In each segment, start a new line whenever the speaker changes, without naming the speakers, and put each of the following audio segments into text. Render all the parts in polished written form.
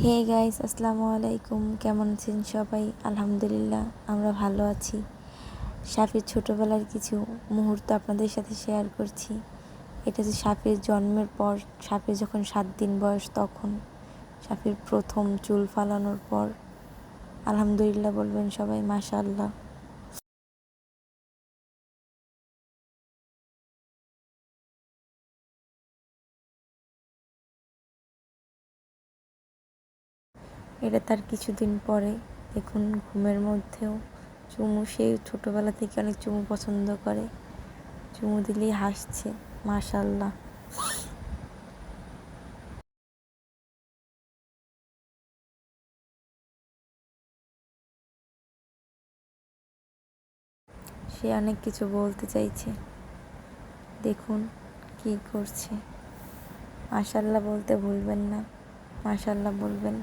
Hey guys, আসসালামু আলাইকুম। কেমন আছেন সবাই? আলহামদুলিল্লাহ, আমরা ভালো আছি। সাফির ছোটোবেলার কিছু মুহূর্ত আপনাদের সাথে শেয়ার করছি। এটা যে সাফির জন্মের পর, সাফির যখন 7 দিন বয়স, তখন সাফির প্রথম চুল ফালানোর পর। আলহামদুলিল্লাহ বলবেন সবাই, মাশাআল্লাহ। এটা তার কিছুদিন পরে দেখুন, ঘুমের মধ্যেও চুমু। সে ছোটোবেলা থেকে অনেক চুমু পছন্দ করে, চুমু দিলেই হাসছে, মাশাআল্লাহ। সে অনেক কিছু বলতে চাইছে, দেখুন কি করছে। মাশাআল্লাহ বলতে ভুলবেন না, মাশাআল্লাহ বলবেন।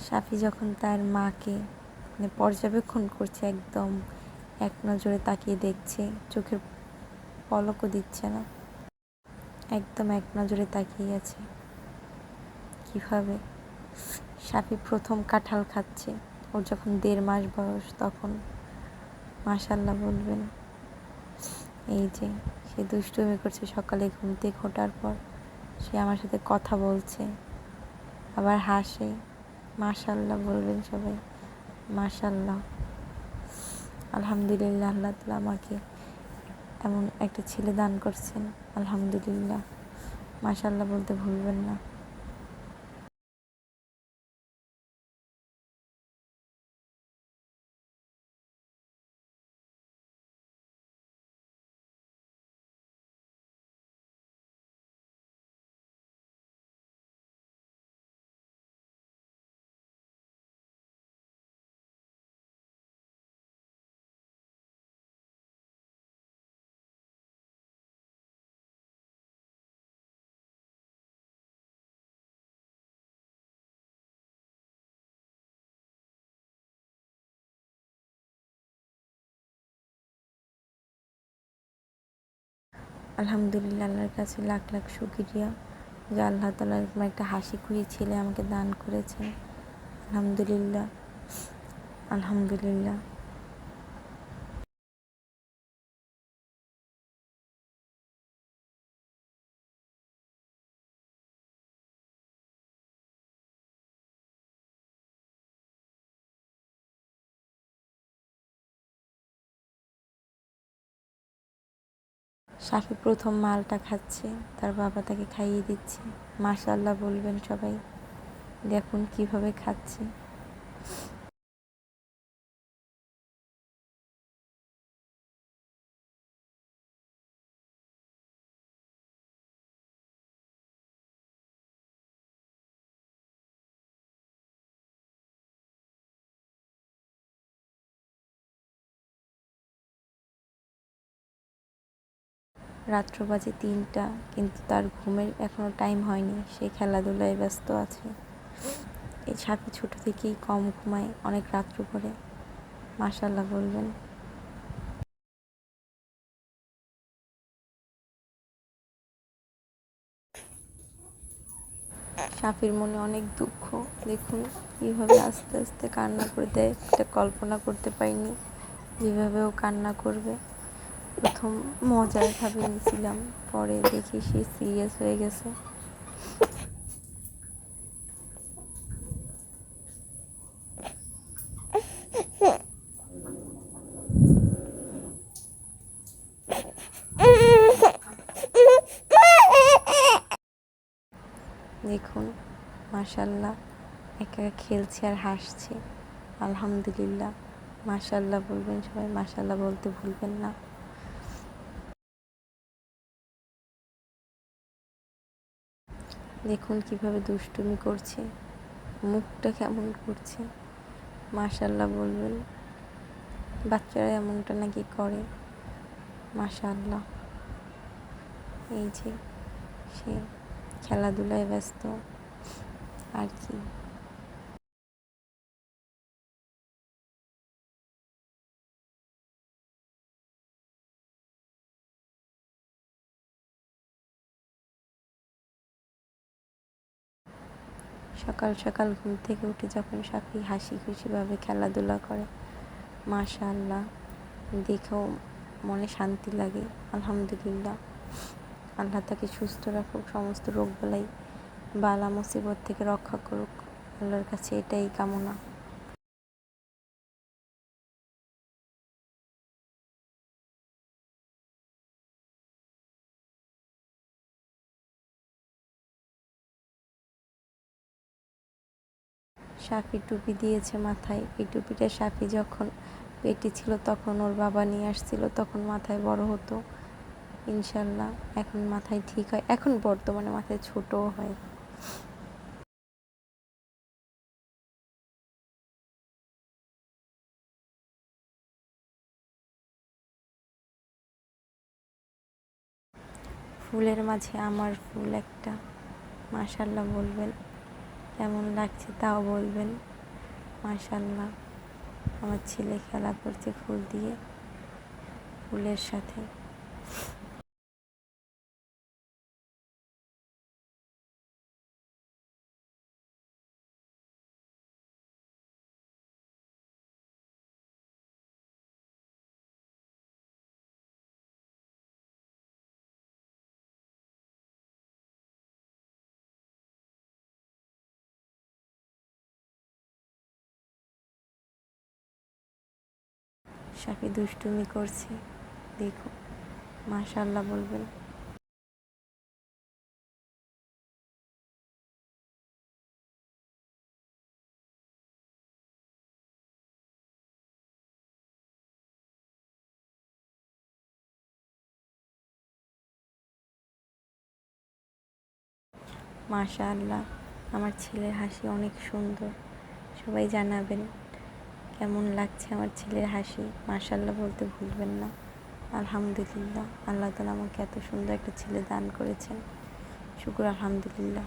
সাফি যখন তার মাকে পর্যবেক্ষণ করছে, একদম এক নজরে তাকিয়ে দেখছে, চোখের পলকও দিচ্ছে না, একদম এক নজরে তাকিয়ে আছে। কিভাবে সাফি প্রথম কাঁঠাল খাচ্ছে, ওর যখন 1.5 মাস বয়স, তখন মাশাআল্লাহ বলবেন। এই যে সে দুষ্টুমি করছে, সকালে ঘুম থেকে ওঠার পর সে আমার সাথে কথা বলছে, আবার হাসে। মাশাআল্লাহ বলবেন সবাই, মাশাআল্লাহ। আলহামদুলিল্লাহ, আল্লাহ তাআলা আমাকে এমন একটা ছেলে দান করছেন, আলহামদুলিল্লাহ। মাশাআল্লাহ বলতে ভুলবেন না। আলহামদুলিল্লাহ, আল্লাহর কাছে লাখ লাখ শুকরিয়া যে আল্লাহ তাআলা এরকম একটা হাসি খুশি ছেলে আমাকে দান করেছেন। আলহামদুলিল্লাহ, আলহামদুলিল্লাহ। সাফি প্রথম মালটা খাচ্ছে, তার বাবা তাকে খাইয়ে দিচ্ছে। মাশাআল্লাহ বলবেন সবাই, দেখুন কিভাবে খাচ্ছে। রাত্র বাজে 3টা, কিন্তু তার ঘুমের এখনো টাইম হয়নি, সে খেলাধুলায় ব্যস্ত আছে। এই সাফি ছোট থেকেই কম ঘুমায়, অনেক রাত্র করে। মাশাআল্লাহ বলবেন। সাফির মনে অনেক দুঃখ, দেখুন কীভাবে আস্তে আস্তে কান্না করে দেয়। এটা কল্পনা করতে পারিনি যেভাবে ও কান্না করবে। প্রথম মজার ভাবে নিয়েছিলাম, পরে দেখি সে সিরিয়াস হয়ে গেছে। দেখুন মাশাআল্লাহ, একা একা খেলছে আর হাসছে। আলহামদুলিল্লাহ, মাশাআল্লাহ বলবেন সবাই, মাশাআল্লাহ বলতে ভুলবেন না। দেখুন কিভাবে দুষ্টুমি করছে, মুখটা কেমন করছে। মাশাআল্লাহ বলবেন। বাচ্চারা এমনটা নাকি করে। মাশাআল্লাহ। এই যে সে খেলাধুলায় ব্যস্ত আর কি। সকাল সকাল ঘুম থেকে উঠে যখন সাফি হাসি খুশিভাবে খেলাধুলা করে, মাশাআল্লাহ, দেখেও মনে শান্তি লাগে। আলহামদুলিল্লাহ, আল্লাহ তাকে সুস্থ রাখুক, সমস্ত রোগ বালাই বালা মুসিবত থেকে রক্ষা করুক, আল্লাহর কাছে এটাই কামনা। সাফি টুপি দিয়েছে মাথায়। এই টুপিটা সাফি যখন পেটে ছিল তখন ওর বাবা নিয়ে আসছিল, তখন মাথায় বড় হতো। ইনশাল্লাহ এখন মাথায় ঠিক হয়, এখন বর্তমানে মাথায় ছোটও হয়। ফুলের মাঝে আমার ফুল একটা, মাশাল্লাহ বলবেন। কেমন লাগছে তাও বলবেন। মাশাল্লাহ, আমার ছেলে খেলা করছে ফুল দিয়ে, ফুলের সাথে। সাফি দুষ্টুমি করছে, দেখো, মাশাল্লাহ বলবেন। মাশাআল্লাহ, আমার ছেলের হাসি অনেক সুন্দর। সবাই জানাবেন কেমন লাগছে আমার ছেলের হাসি। মাশাআল্লাহ বলতে ভুলবেন না। আলহামদুলিল্লাহ, আল্লাহ তাআলা আমাকে এত সুন্দর একটা ছেলে দান করেছেন। শুকর আলহামদুলিল্লাহ।